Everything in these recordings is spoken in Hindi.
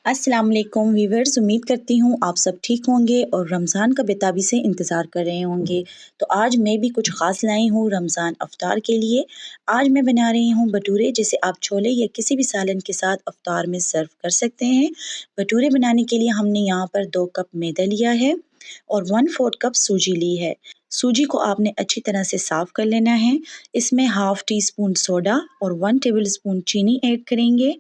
अस्सलाम वालेकुम वीवर्स, उम्मीद करती हूँ आप सब ठीक होंगे और रमज़ान का बेताबी से इंतज़ार कर रहे होंगे। तो आज मैं भी कुछ ख़ास लाई हूँ रमज़ान अफ्तार के लिए। आज मैं बना रही हूँ भटूरे, जिसे आप छोले या किसी भी सालन के साथ अफ्तार में सर्व कर सकते हैं। भटूरे बनाने के लिए हमने यहाँ पर 2 कप मैदा लिया है और 1/4 कप सूजी ली है। सूजी को आपने अच्छी तरह से साफ़ कर लेना है। इसमें हाफ़ टी स्पून सोडा और 1 टेबलस्पून चीनी ऐड करेंगे।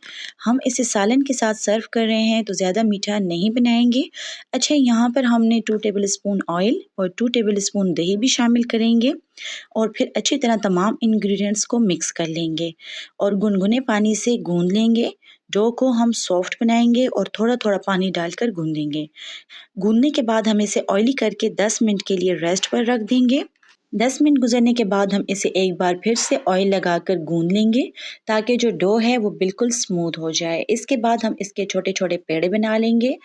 हम इसे सालन के साथ सर्व कर रहे हैं तो ज़्यादा मीठा नहीं बनाएंगे। अच्छा, यहाँ पर हमने 2 टेबलस्पून ऑयल और 2 टेबलस्पून दही भी शामिल करेंगे और फिर अच्छी तरह तमाम इंग्रेडिएंट्स को मिक्स कर लेंगे और गुनगुने पानी से गूंद लेंगे। डो को हम सॉफ्ट बनाएंगे और थोड़ा थोड़ा पानी डालकर गूंदेंगे। गूंदने के बाद हम इसे ऑयली करके 10 मिनट के लिए रेस्ट पर रख देंगे। 10 मिनट गुजरने के बाद हम इसे एक बार फिर से ऑयल लगाकर गूंद लेंगे ताकि जो डो है वो बिल्कुल स्मूथ हो जाए। इसके बाद हम इसके छोटे छोटे पेड़े बना लेंगे।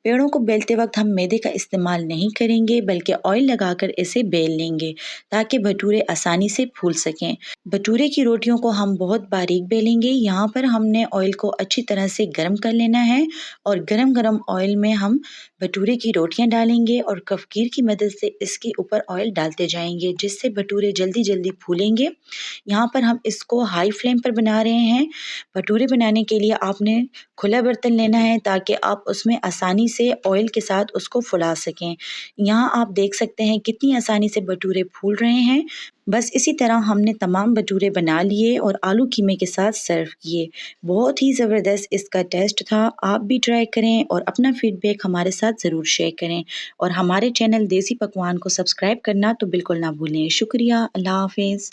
पेड़ों को बेलते वक्त हम मैदे का इस्तेमाल नहीं करेंगे बल्कि ऑयल लगाकर इसे बेल लेंगे ताकि भटूरे आसानी से फूल सकें। भटूरे की रोटियों को हम बहुत बारीक बेलेंगे। यहाँ पर हमने ऑयल को अच्छी तरह से गर्म कर लेना है और गरम गरम ऑयल में हम भटूरे की रोटियां डालेंगे और कफगीर की मदद से इसके ऊपर ऑयल डालते जाएंगे, जिससे भटूरे जल्दी जल्दी फूलेंगे। यहाँ पर हम इसको हाई फ्लेम पर बना रहे हैं। भटूरे बनाने के लिए आपने खुला बर्तन लेना है ताकि आप उसमें आसानी से ऑयल के साथ उसको फुला सकें। यहाँ आप देख सकते हैं कितनी आसानी से भटूरे फूल रहे हैं। बस इसी तरह हमने तमाम भटूरे बना लिए और आलू कीमे के साथ सर्व किए। बहुत ही ज़बरदस्त इसका टेस्ट था। आप भी ट्राई करें और अपना फीडबैक हमारे साथ ज़रूर शेयर करें और हमारे चैनल देसी पकवान को सब्सक्राइब करना तो बिल्कुल ना भूलें। शुक्रिया। अल्लाह हाफ़िज़।